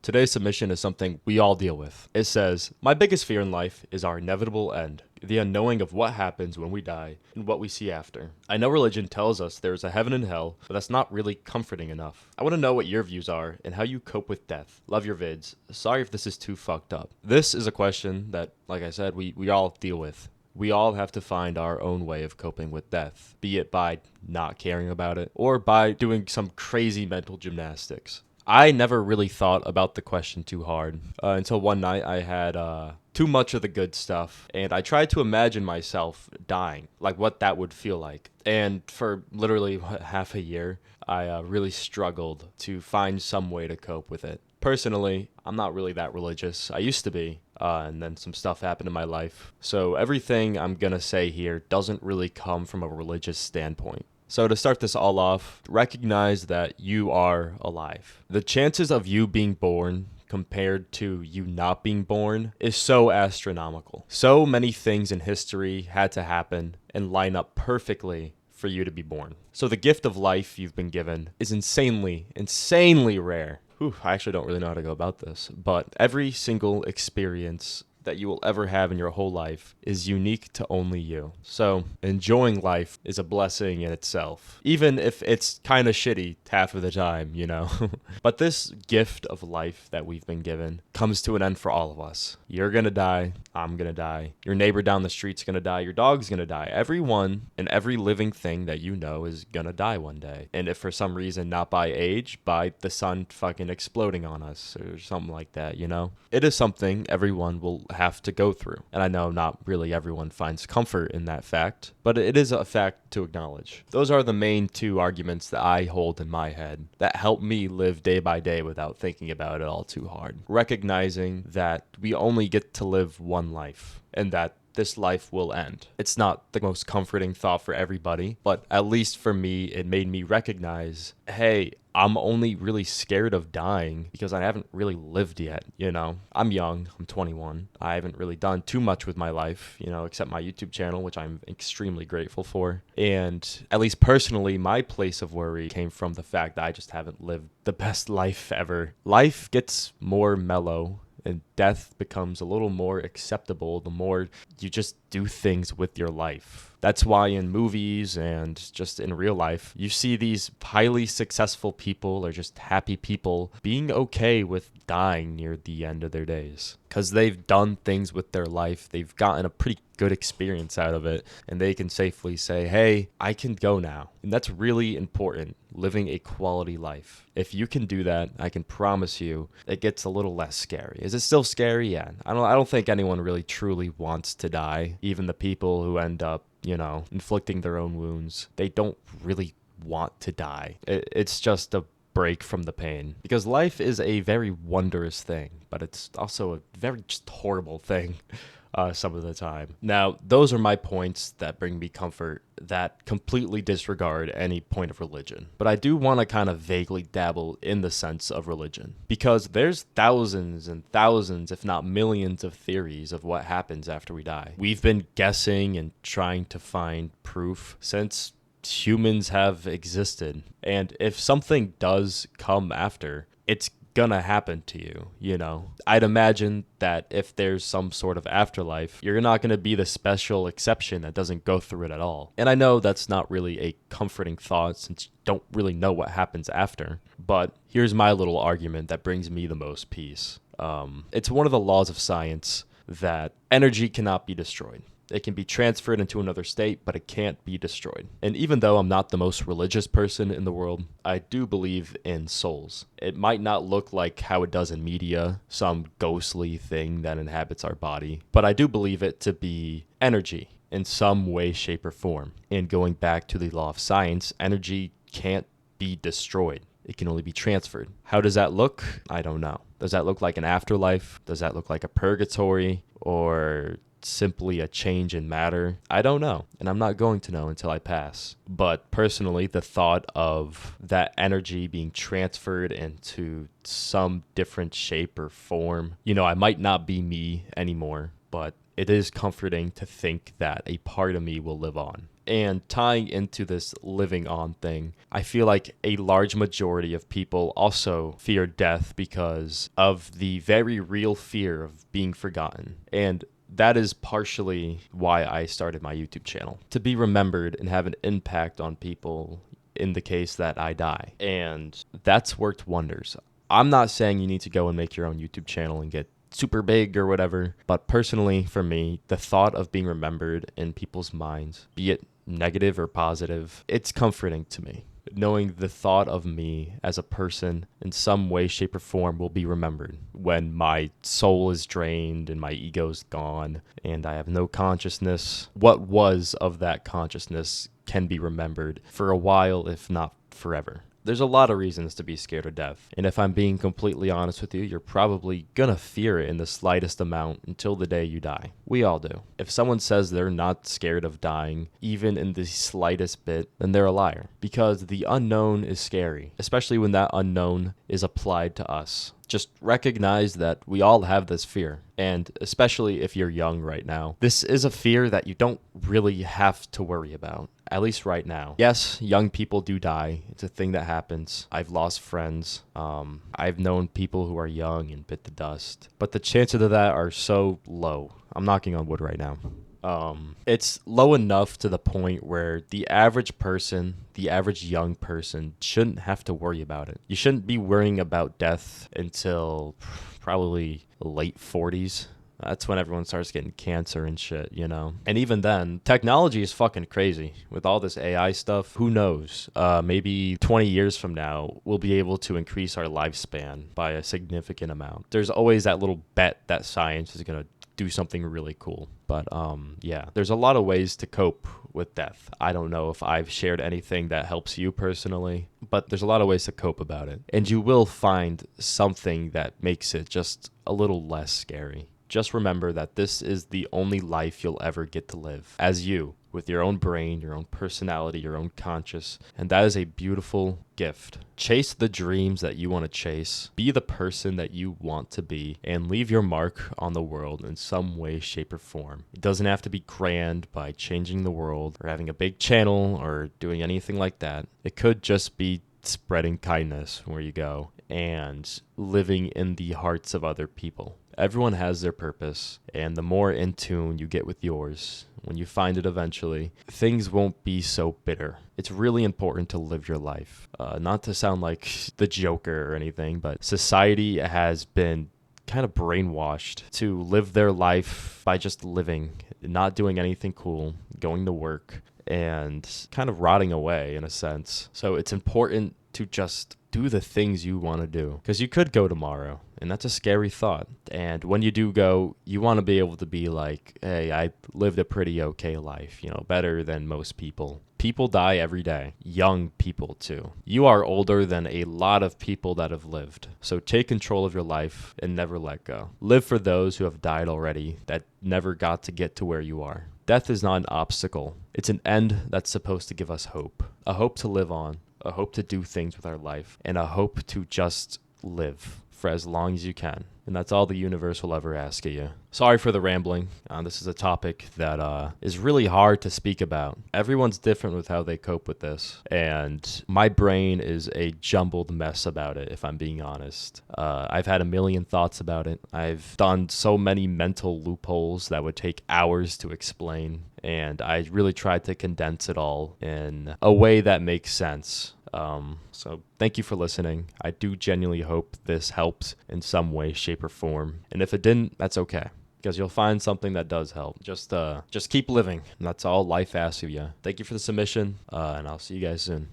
Today's submission is something we all deal with. It says, "My biggest fear in life is our inevitable end, the unknowing of what happens when we die and what we see after. I know religion tells us there's a heaven and hell, but that's not really comforting enough. I want to know what your views are and how you cope with death. Love your vids. Sorry if this is too fucked up." This is a question that, like I said, we all deal with. We all have to find our own way of coping with death, be it by not caring about it or by doing some crazy mental gymnastics. I never really thought about the question too hard until one night I had too much of the good stuff, and I tried to imagine myself dying, like what that would feel like. And for literally half a year, I really struggled to find some way to cope with it. Personally, I'm not really that religious. I used to be, and then some stuff happened in my life. So everything I'm gonna say here doesn't really come from a religious standpoint. So to start this all off, recognize that you are alive. The chances of you being born compared to you not being born is so astronomical. So many things in history had to happen and line up perfectly for you to be born. So the gift of life you've been given is insanely rare. I actually don't really know how to go about this, but every single experience that you will ever have in your whole life is unique to only you. So enjoying life is a blessing in itself, even if it's kind of shitty half of the time, you know. But this gift of life that we've been given comes to an end for all of us. You're gonna die, I'm gonna die, your neighbor down the street's gonna die, your dog's gonna die. Everyone and every living thing that you know is gonna die one day. And if for some reason not by age, by the sun fucking exploding on us or something like that, you know. It is something everyone will have to go through. And I know not really everyone finds comfort in that fact, but it is a fact to acknowledge. Those are the main two arguments that I hold in my head that help me live day by day without thinking about it all too hard. Recognizing that we only get to live one life and that this life will end. It's not the most comforting thought for everybody, but at least for me, it made me recognize, hey, I'm only really scared of dying because I haven't really lived yet, you know? I'm young, I'm 21. I haven't really done too much with my life, you know, except my YouTube channel, which I'm extremely grateful for. And at least personally, my place of worry came from the fact that I just haven't lived the best life ever. Life gets more mellow and death becomes a little more acceptable the more you just do things with your life. That's why in movies and just in real life, you see these highly successful people or just happy people being okay with dying near the end of their days. Because they've done things with their life, they've gotten a pretty good experience out of it, and they can safely say, hey, I can go now. And that's really important, living a quality life. If you can do that, I can promise you it gets a little less scary. Is it still scary? Yeah. I don't think anyone really truly wants to die. Even the people who end up, you know, inflicting their own wounds, they don't really want to die. It's just a break from the pain, because life is a very wondrous thing, but it's also a very just horrible thing some of the time. Now, those are my points that bring me comfort that completely disregard any point of religion. But I do want to kind of vaguely dabble in the sense of religion, because there's thousands and thousands, if not millions, of theories of what happens after we die. We've been guessing and trying to find proof since humans have existed. And if something does come after, it's gonna happen to you, you know. I'd imagine that if there's some sort of afterlife, you're not gonna be the special exception that doesn't go through it at all. And I know that's not really a comforting thought since you don't really know what happens after, but here's my little argument that brings me the most peace. It's one of the laws of science that energy cannot be destroyed. It can be transferred into another state, but it can't be destroyed. And even though I'm not the most religious person in the world, I do believe in souls. It might not look like how it does in media, some ghostly thing that inhabits our body, but I do believe it to be energy in some way, shape, or form. And going back to the law of science, energy can't be destroyed. It can only be transferred. How does that look? I don't know. Does that look like an afterlife? Does that look like a purgatory? Or simply a change in matter? I don't know, and I'm not going to know until I pass. But personally, the thought of that energy being transferred into some different shape or form, you know, I might not be me anymore, but it is comforting to think that a part of me will live on. And tying into this living on thing, I feel like a large majority of people also fear death because of the very real fear of being forgotten. And that is partially why I started my YouTube channel, to be remembered and have an impact on people in the case that I die. And that's worked wonders. I'm not saying you need to go and make your own YouTube channel and get super big or whatever, but personally for me, the thought of being remembered in people's minds, be it negative or positive, it's comforting to me. Knowing the thought of me as a person in some way, shape, or form will be remembered when my soul is drained and my ego's gone and I have no consciousness. What was of that consciousness can be remembered for a while, if not forever. There's a lot of reasons to be scared of death. And if I'm being completely honest with you, you're probably gonna fear it in the slightest amount until the day you die. We all do. If someone says they're not scared of dying, even in the slightest bit, then they're a liar. Because the unknown is scary, especially when that unknown is applied to us. Just recognize that we all have this fear. And especially if you're young right now, this is a fear that you don't really have to worry about, at least right now. Yes, young people do die. It's a thing that happens. I've lost friends. I've known people who are young and bit the dust. But the chances of that are so low. I'm knocking on wood right now. It's low enough to the point where the average person, the average young person, shouldn't have to worry about it. You shouldn't be worrying about death until probably late 40s. That's when everyone starts getting cancer and shit, you know? And even then, technology is fucking crazy. With all this AI stuff, who knows? Maybe 20 years from now, we'll be able to increase our lifespan by a significant amount. There's always that little bet that science is going to do something really cool. But yeah, there's a lot of ways to cope with death. I don't know if I've shared anything that helps you personally, but there's a lot of ways to cope about it. And you will find something that makes it just a little less scary. Just remember that this is the only life you'll ever get to live as you, with your own brain, your own personality, your own conscience. And that is a beautiful gift. Chase the dreams that you want to chase. Be the person that you want to be and leave your mark on the world in some way, shape, or form. It doesn't have to be grand by changing the world or having a big channel or doing anything like that. It could just be spreading kindness where you go and living in the hearts of other people. Everyone has their purpose, and the more in tune you get with yours, when you find it eventually, things won't be so bitter. It's really important to live your life. Not to sound like the Joker or anything, but society has been kind of brainwashed to live their life by just living, not doing anything cool, going to work, and kind of rotting away in a sense. So it's important to just do the things you want to do, because you could go tomorrow, and that's a scary thought. And when you do go, you want to be able to be like, hey, I lived a pretty okay life, you know, better than most people. People die every day, young people too. You are older than a lot of people that have lived. So take control of your life and never let go. Live for those who have died already that never got to get to where you are. Death is not an obstacle. It's an end that's supposed to give us hope. A hope to live on, a hope to do things with our life, and a hope to just live for as long as you can. And that's all the universe will ever ask of you. Sorry for the rambling. This is a topic that is really hard to speak about. Everyone's different with how they cope with this. And my brain is a jumbled mess about it, if I'm being honest. I've had a million thoughts about it. I've done so many mental loopholes that would take hours to explain. And I really tried to condense it all in a way that makes sense. So thank you for listening. I do genuinely hope this helped in some way, shape, or form. And if it didn't, that's okay, because you'll find something that does help. Just keep living. And that's all life asks of you. Thank you for the submission, and I'll see you guys soon.